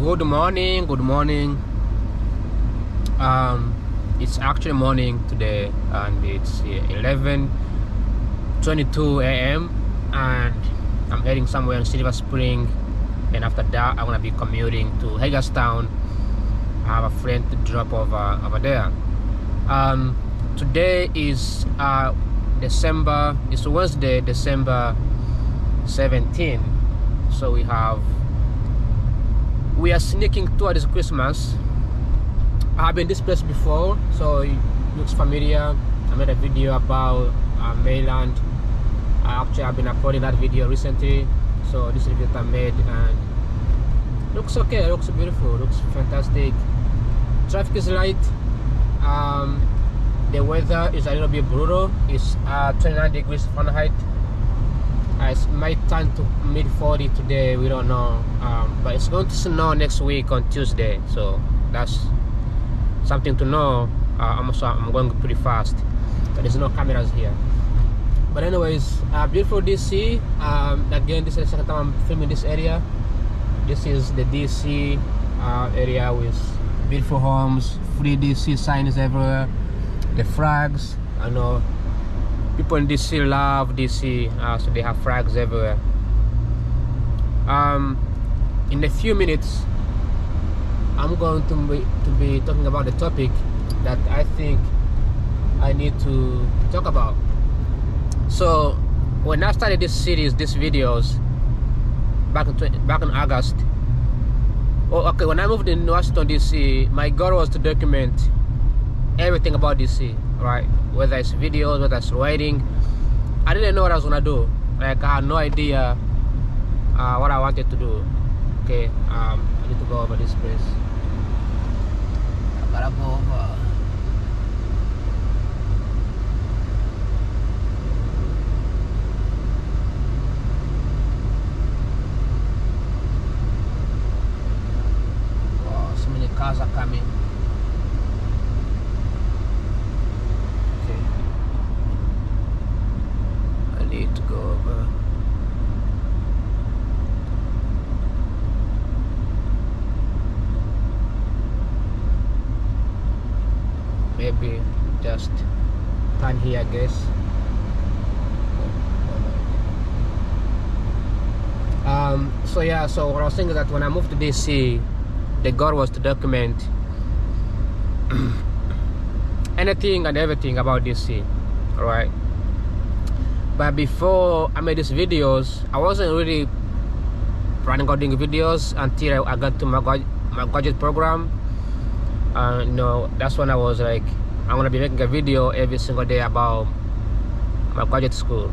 Good morning, good morning. It's actually morning today, and it's 11:22 a.m. and I'm heading somewhere in Silver Spring, and after that I'm gonna be commuting to Hagerstown. I have a friend to drop over there. Today is it's Wednesday, December 17th. So we are sneaking towards Christmas. I've been this place before, so it looks familiar. I made a video about Mainland. I've been uploading that video recently, so this is the video I made, and it looks okay. It looks beautiful. It looks fantastic. Traffic is light. The weather is a little bit brutal. It's 29 degrees Fahrenheit. It might turn to mid-40 today, we don't know, but it's going to snow next week on Tuesday, so that's something to know. I'm going pretty fast, but there's no cameras here. But anyways, beautiful DC. Again, this is the second time I'm filming this area. This is the DC area with beautiful homes, free DC signs everywhere, the flags. I know people in DC love DC, so they have flags everywhere. In a few minutes, I'm going to be talking about the topic that I think I need to talk about. So when I started this series, these videos, back in August. When I moved in Washington DC, my goal was to document everything about DC, right? Whether it's videos, whether it's writing. I didn't know what I was gonna do. Like, I had no idea what I wanted to do. Okay, I need to go over this place. I gotta go over. Wow, so many cars are coming. Need to go over. Maybe just turn here, I guess. So yeah, so what I was saying is that when I moved to DC, the goal was to document anything and everything about DC, alright? But before I made these videos, I wasn't really planning on doing videos until I got to my graduate program. That's when I was like, I'm gonna be making a video every single day about my graduate school.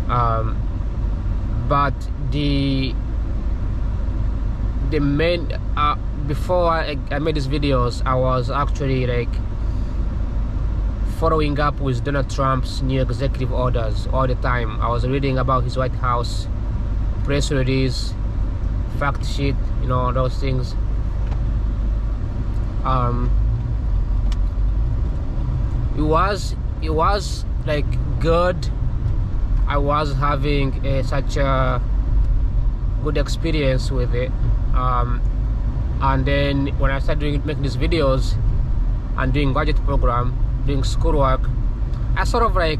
But the main before I made these videos, I was actually like following up with Donald Trump's new executive orders all the time. I was reading about his White House press release, fact sheet, those things. It was like good. I was having such a good experience with it. And then when I started making these videos and doing graduate program, doing schoolwork, I sort of like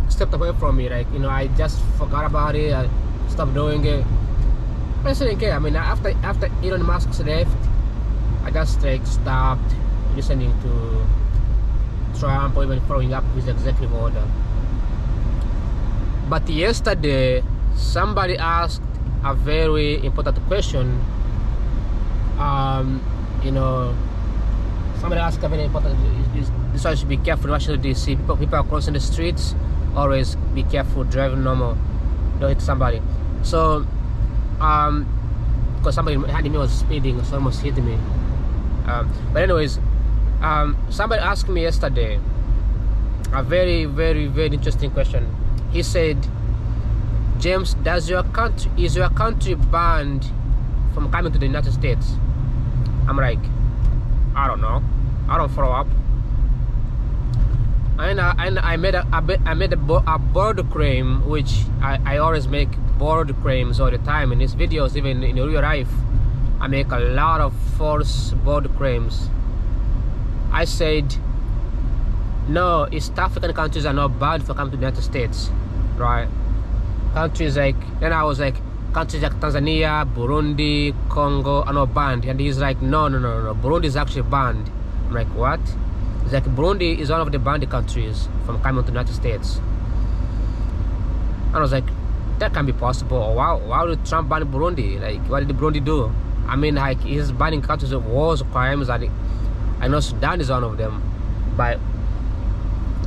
stepped away from it. Like, I just forgot about it. I stopped doing it. I didn't care. I mean, after Elon Musk left, I just like stopped listening to Trump or even following up his executive order. But yesterday, somebody asked a very important question. Somebody asked a very important. This one should be careful in Washington DC. People are crossing the streets. Always be careful driving normal. Don't hit somebody. So, because somebody behind me was speeding, so almost hit me. But anyways, somebody asked me yesterday a very, very, very interesting question. He said, "James, is your country banned from coming to the United States?" I'm like, I don't know. I don't follow up. And I made a bold claim, which I always make bold claims all the time in these videos, even in real life. I make a lot of false bold claims. I said, no, East African countries are not banned for coming to the United States, right? Countries like, then I was like, countries like Tanzania, Burundi, Congo are not banned. And he's like, no, Burundi is actually banned. I'm like, what? He's like, Burundi is one of the banned countries from coming to the United States. And I was like, that can't be possible. Or why would Trump ban Burundi? Like, what did Burundi do? I mean, like, he's banning countries of wars, crimes. I know Sudan is one of them. But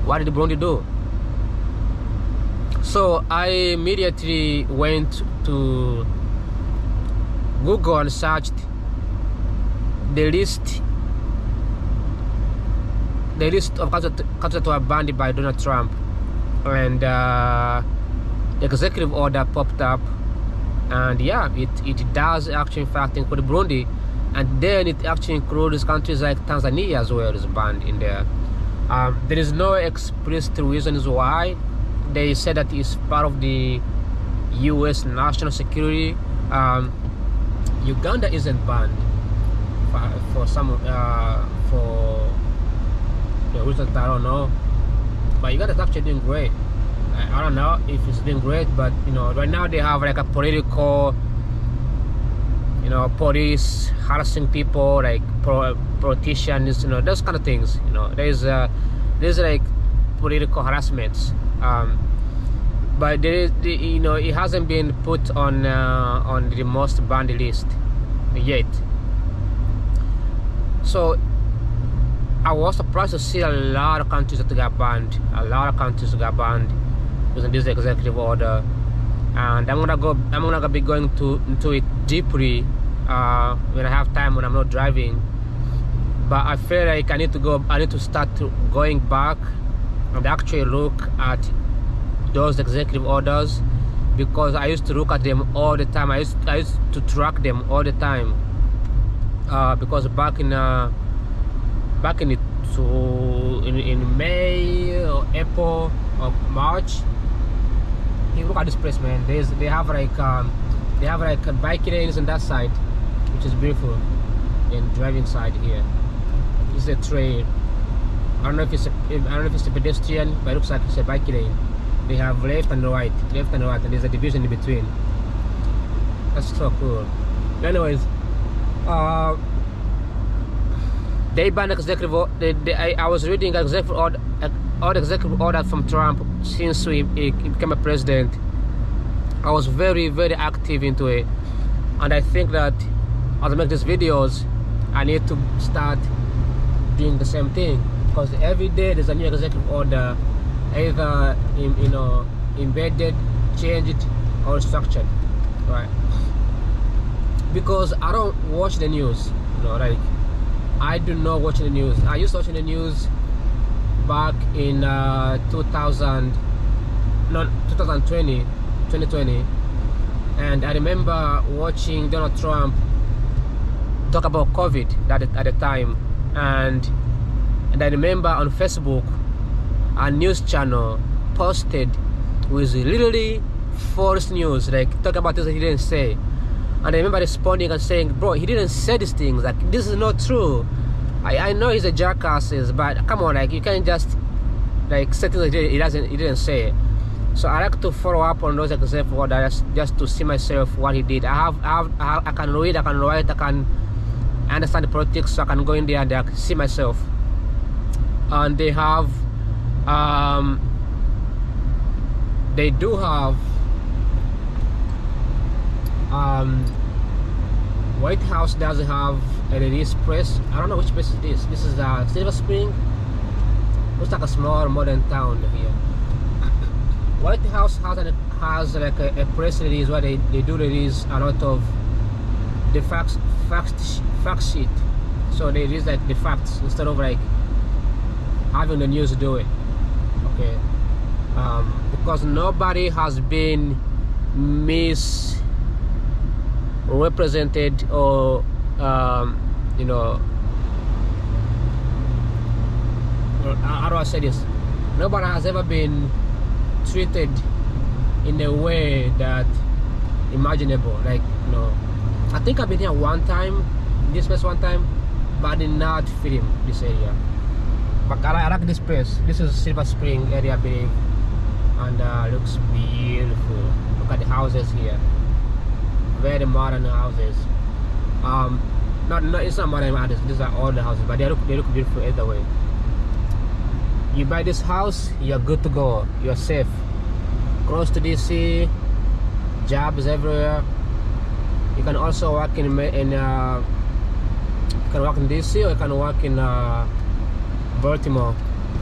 what did Burundi do? So I immediately went to Google and searched the list of countries that were banned by Donald Trump, and the executive order popped up, and yeah, it does actually in fact include Burundi, and then it actually includes countries like Tanzania as well is banned in there. There is no explicit reasons why. They said that it's part of the U.S. national security. Uganda isn't banned for some for the reasons I don't know, but Uganda's actually doing great. I don't know if it's doing great, but you know, right now they have like a political, you know, police harassing people, like politicians, you know, those kind of things. You know, there's like political harassments. But there is, you know, it hasn't been put on the most banned list yet. So I was surprised to see a lot of countries that got banned. A lot of countries got banned using this executive order, and I'm gonna be going into it deeply when I have time, when I'm not driving. But I feel like I need to start going back and actually look at those executive orders, because I used to look at them all the time. I used to track them all the time, because back in May or April or March, you look at this place, man. They have like bike lanes on that side, which is beautiful, and driving side here. It's a trail. I don't know if it's a pedestrian, but it looks like it's a bike lane. They have left and right, and there's a division in between. That's so cool. Anyways, they banned executive order. I was reading executive order from Trump since he became a president. I was very, very active into it, and I think that as I make these videos, I need to start doing the same thing, because every day there's a new executive order, either embedded, changed, or structured, right? Because I don't watch the news, you know, like I do not watch the news. I used to watch the news back in 2020, and I remember watching Donald Trump talk about COVID at the time, and I remember on Facebook a news channel posted with literally false news, like talking about things that he didn't say. And I remember responding and saying, bro, he didn't say these things, like this is not true. I know he's a jackass, but come on, like you can't just like say things that he didn't say. So I like to follow up on those examples orders just to see myself what he did. I can read, I can write, I can understand the politics, so I can go in there and I can see myself. And they have they do have White House doesn't have a release press. I don't know which place is this. This is Silver Spring. Looks like a small modern town here. White House has like a press release where they do release a lot of the fact sheet. So they release like the facts instead of like having the news do it. Okay, because nobody has been misrepresented or you know, how do I say this? Nobody has ever been treated in a way that imaginable, like, you know, I think I've been here one time, this place one time, but I did not film this area. But I like this place. This is Silver Spring area, I believe, and looks beautiful. Look at the houses here, very modern houses. It's not modern houses. These are older houses, but they look beautiful either way. You buy this house, you're good to go. You're safe. Close to DC, jobs everywhere. You can also work in DC, or you can work in Baltimore.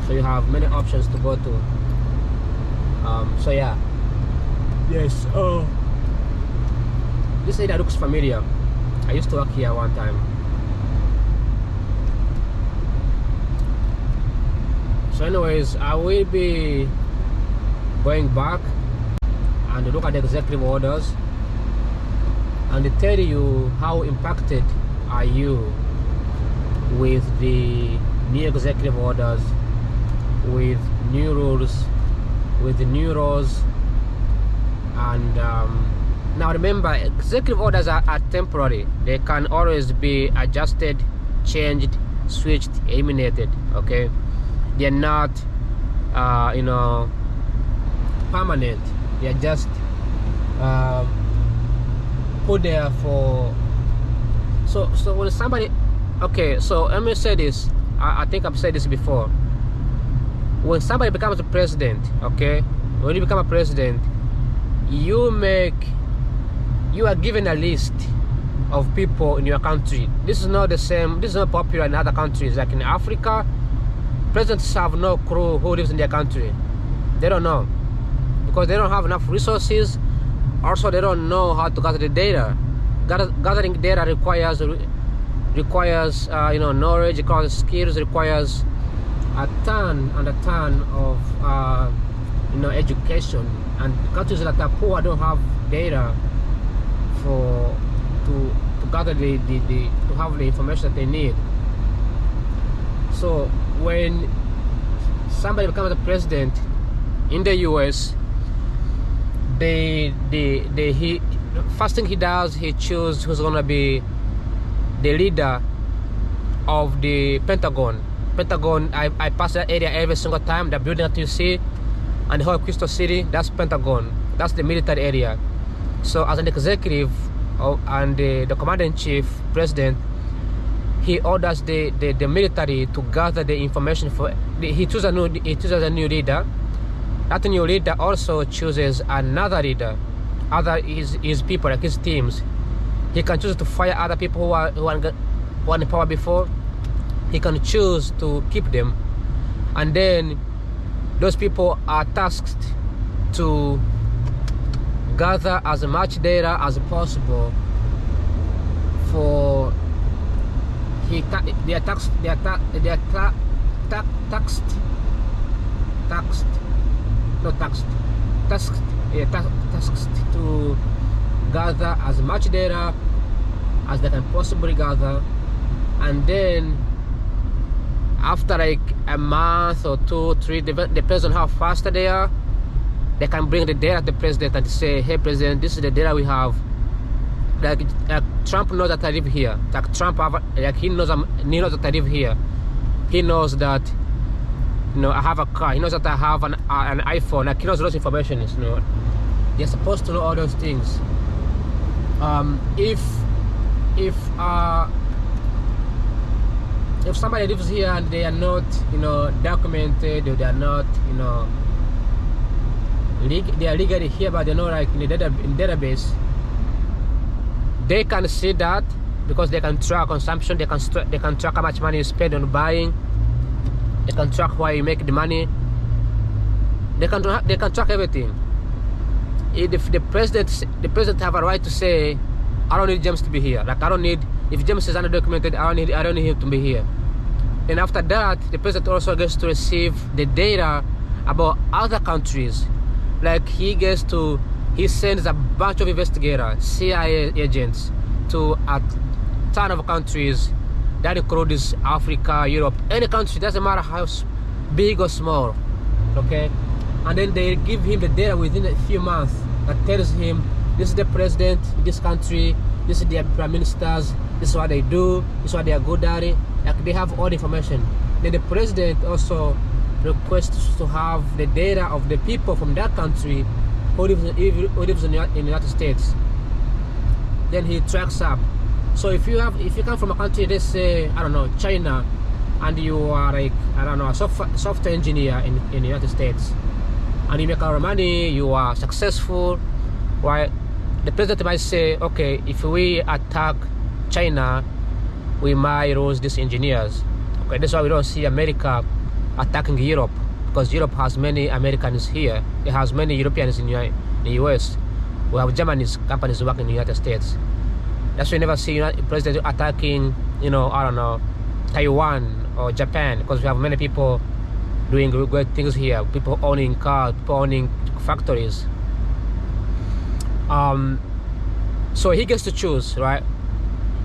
So you have many options to go to. So yeah. Yes. Oh. This area looks familiar. I used to work here one time. So anyways, I will be going back and look at the executive orders and tell you how impacted are you with the new executive orders, with new rules, with the new laws. And now remember, executive orders are temporary. They can always be adjusted, changed, switched, eliminated. Okay, they're not permanent. They're just put there for so when somebody, okay, so let me say this. I think I've said this before. When somebody becomes a president, okay, when you become a president, you are given a list of people in your country. This is not the same. This is not popular in other countries. Like in Africa, presidents have no clue who lives in their country. They don't know, because they don't have enough resources. Also, they don't know how to gather the data. Gathering data requires knowledge, requires skills, requires a ton and a ton of education. And countries that are poor don't have data to gather to have the information that they need. So when somebody becomes a president in the US, first thing he does, he chooses who's gonna be the leader of the Pentagon. I pass that area every single time. The building that you see and the whole Crystal City, that's Pentagon. That's the military area. So as an executive and the commander-in-chief president, he orders the military to gather the information he chooses a new leader. That new leader also chooses another leader, his people, like his teams. He can choose to fire other people who are in power before. He can choose to keep them, and then those people are tasked to gather as much data as possible for they are tasked to gather as much data as they can possibly gather, and then after like a month or 2, 3, depends on how fast they are, they can bring the data to the president and say, hey president, this is the data we have. Like Trump knows that I live here. Like he knows that I live here. He knows that I have a car. He knows that I have an iPhone. Like he knows those information. They're supposed to know all those things. If somebody lives here and they are not documented, or they are not they are legally here but they're not like in the database, they can see that because they can track consumption. They can track how much money you spend on buying. They can track where you make the money. They can track everything. If the president have a right to say, I don't need James to be here. Like if James is undocumented, I don't need him to be here. And after that, the president also gets to receive the data about other countries. Like he sends a bunch of investigators, CIA agents, to a ton of countries. That includes Africa, Europe, any country, doesn't matter how big or small. Okay? And then they give him the data within a few months that tells him, this is the president in this country, this is their prime ministers, this is what they do, this is what they are good at it. Like they have all the information. Then the president also requests to have the data of the people from that country who lives in the United States. Then he tracks up. So if you come from a country, let's say, I don't know, China, and you are like, I don't know, a software engineer in the United States, and you make a lot of money, you are successful, right? The president might say, okay, if we attack China, we might lose these engineers. Okay, that's why we don't see America attacking Europe, because Europe has many Americans here. It has many Europeans in the US. We have Japanese companies working in the United States. That's why you never see president attacking, you know, I don't know, Taiwan or Japan, because we have many people doing great things here. People owning cars, people owning factories. So he gets to choose, right?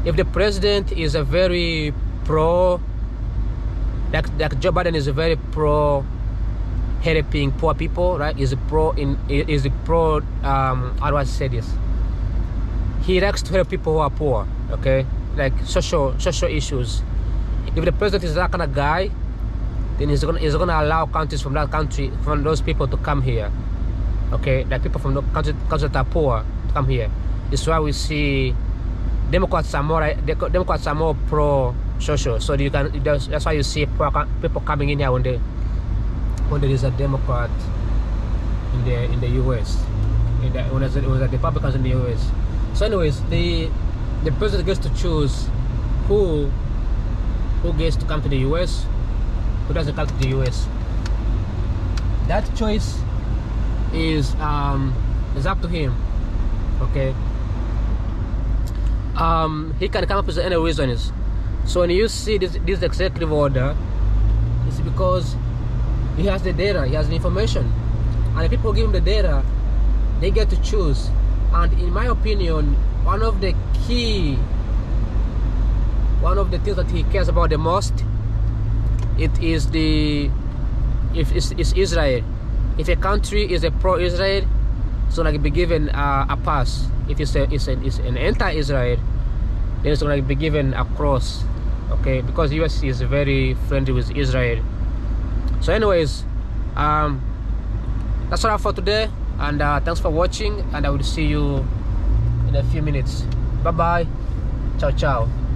If the president is a very pro, like Joe Biden is a very pro helping poor people, right? Is a pro how do I say this? He likes to help people who are poor, okay? Like social issues. If the president is that kind of guy, then he's gonna allow countries from that country, from those people to come here, okay? Like people from the countries that are poor to come here. This is why we see Democrats are more pro social. So that's why you see people coming in here when there is a Democrat in the US, when there's a Republicans in the US. So anyways, the president gets to choose who gets to come to the US, who doesn't come to the US. That choice is up to him, okay? He can come up with any reasons. So when you see this executive order, it's because he has the data, he has the information, and the people who give him the data, they get to choose. And in my opinion, one of the things that he cares about the most, it's Israel. If a country is a pro-Israel, it's gonna be given a pass. If it's an anti-Israel, then it's gonna be given a cross, okay? Because US is very friendly with Israel. So anyways, that's all for today, and thanks for watching, and I will see you in a few minutes. Bye bye, ciao ciao.